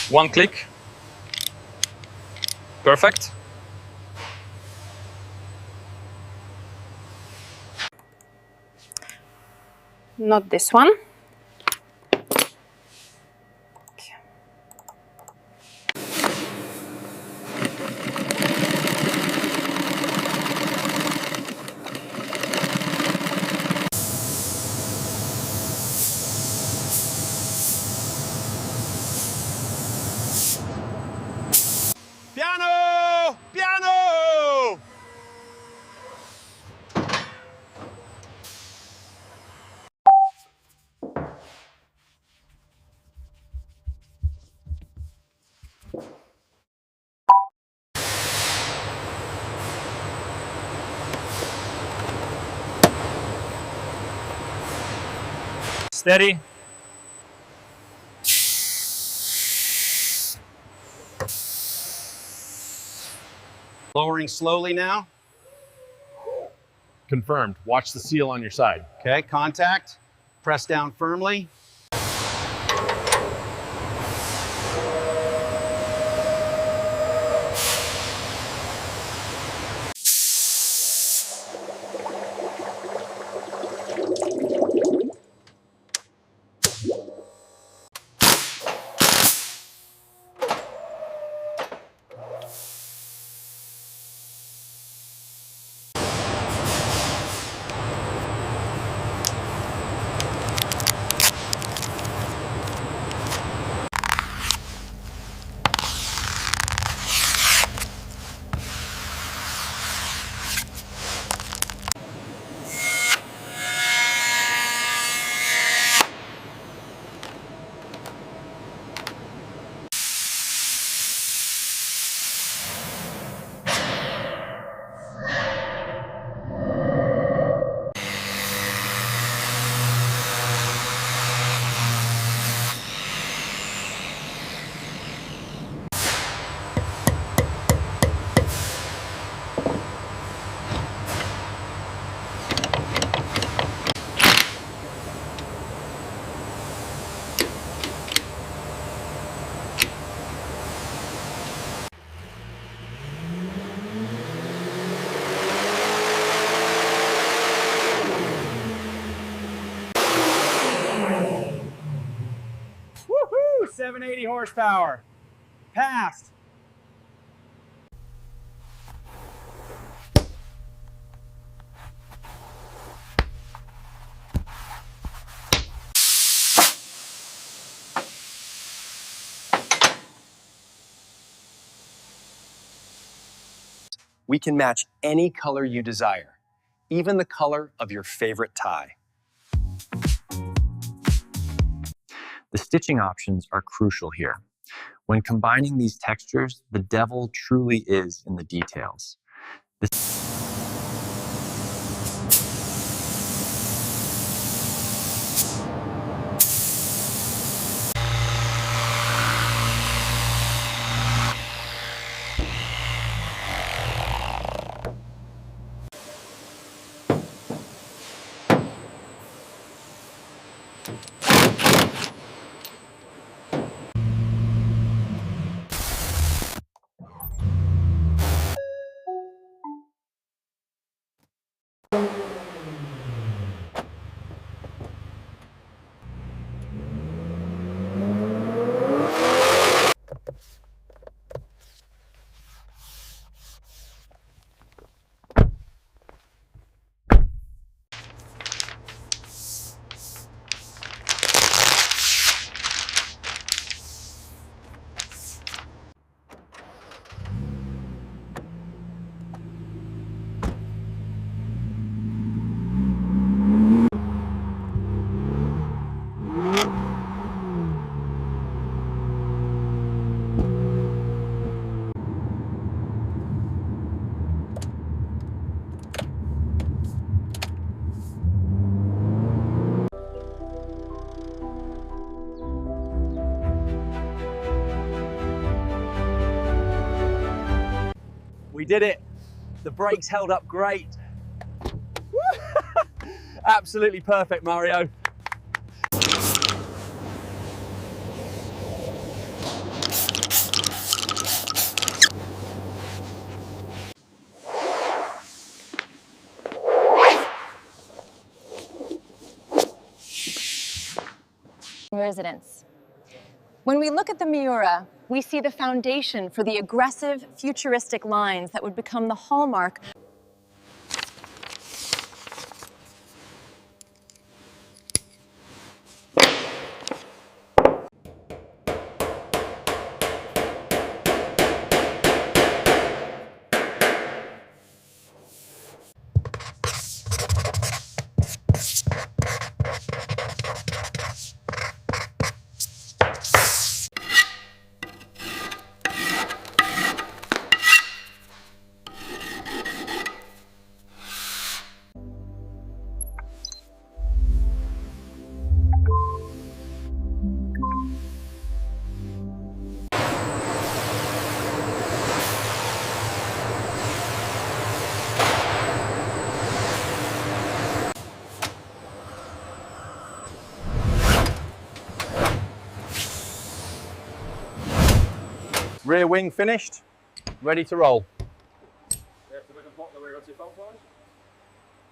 One click. Perfect. Not this one. Piano! Piano! Steady. Lowering slowly now. Confirmed. Watch the seal on your side. Okay, contact. Press down firmly. Woohoo! 780 horsepower. Passed. We can match any color you desire, even the color of your favorite tie. The stitching options are crucial here. When combining these textures, the devil truly is in the details. We did it. The brakes held up great. Absolutely perfect, Mario. residence. When we look at the Miura, we see the foundation for the aggressive, futuristic lines that would become the hallmark. Rear wing finished, ready to roll.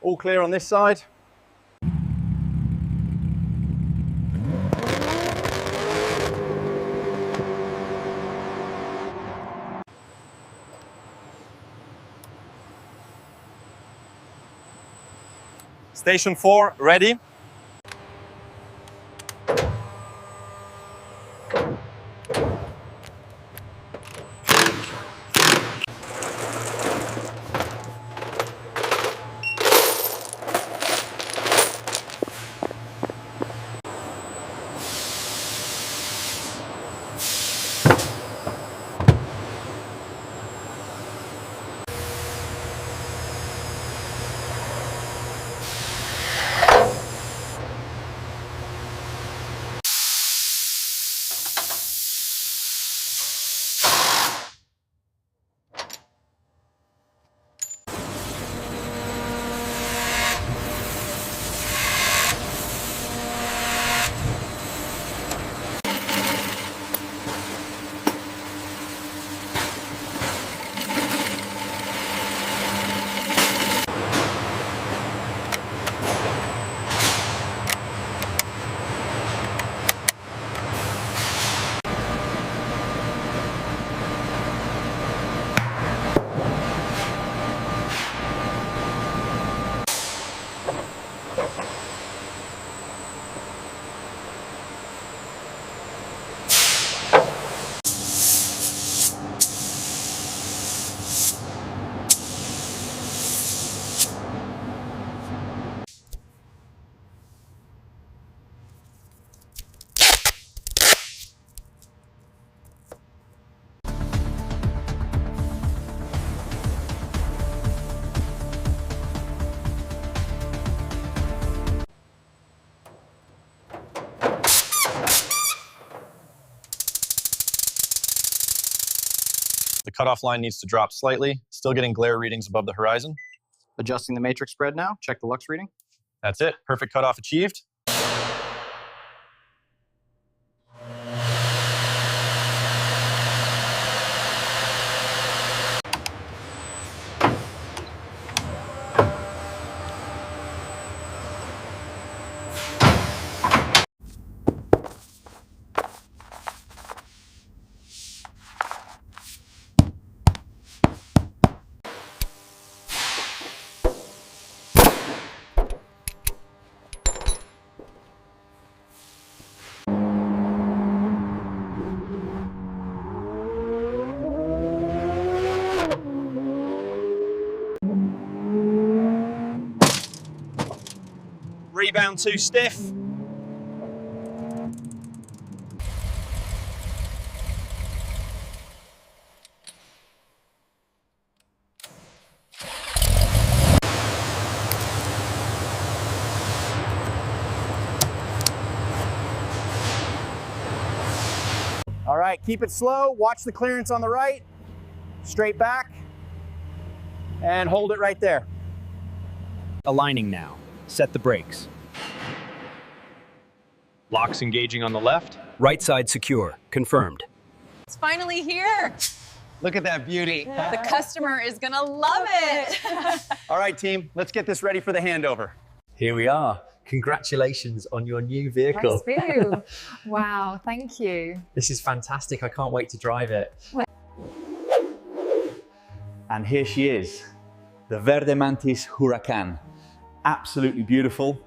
All clear on this side. Station 4 ready. The cutoff line needs to drop slightly, still getting glare readings above the horizon. Adjusting the matrix spread now. Check the lux reading. That's it, perfect cutoff achieved. Rebound too stiff. All right, keep it slow. Watch the clearance on the right. Straight back. And hold it right there. Aligning now. Set the brakes. Locks engaging on the left. Right side secure. Confirmed. It's finally here. Look at that beauty. The customer is gonna love it. All right, team, let's get this ready for the handover. Here we are. Congratulations on your new vehicle. Thanks, Boo. Wow, thank you. This is fantastic. I can't wait to drive it. And here she is, the Verde Mantis Huracan. Absolutely beautiful.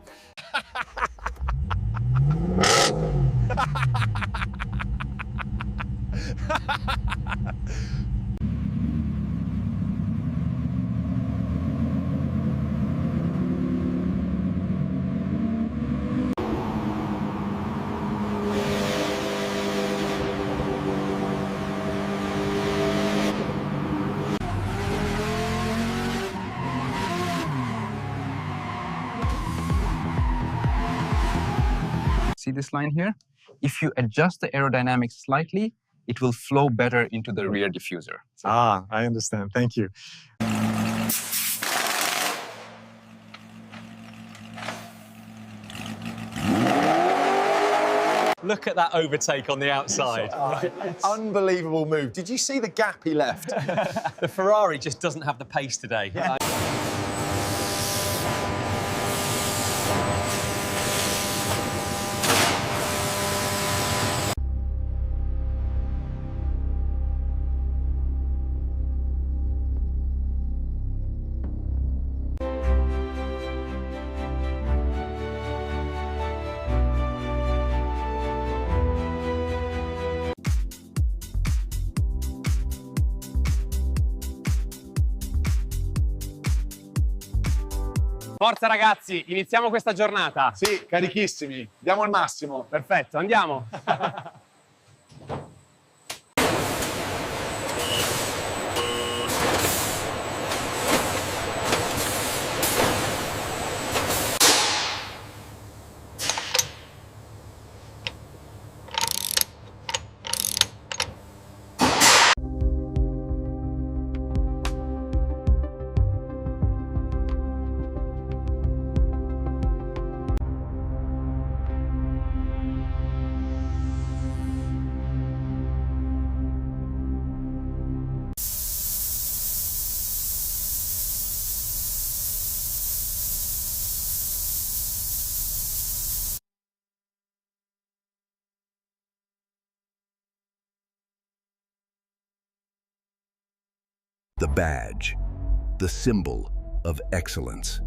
See this line here? If you adjust the aerodynamics slightly, it will flow better into the rear diffuser. Ah, I understand. Thank you. Look at that overtake on the outside. Unbelievable move. Did you see the gap he left? The Ferrari just doesn't have the pace today. Forza ragazzi, iniziamo questa giornata. Sì, carichissimi. Diamo il massimo. Perfetto, andiamo. The badge, the symbol of excellence.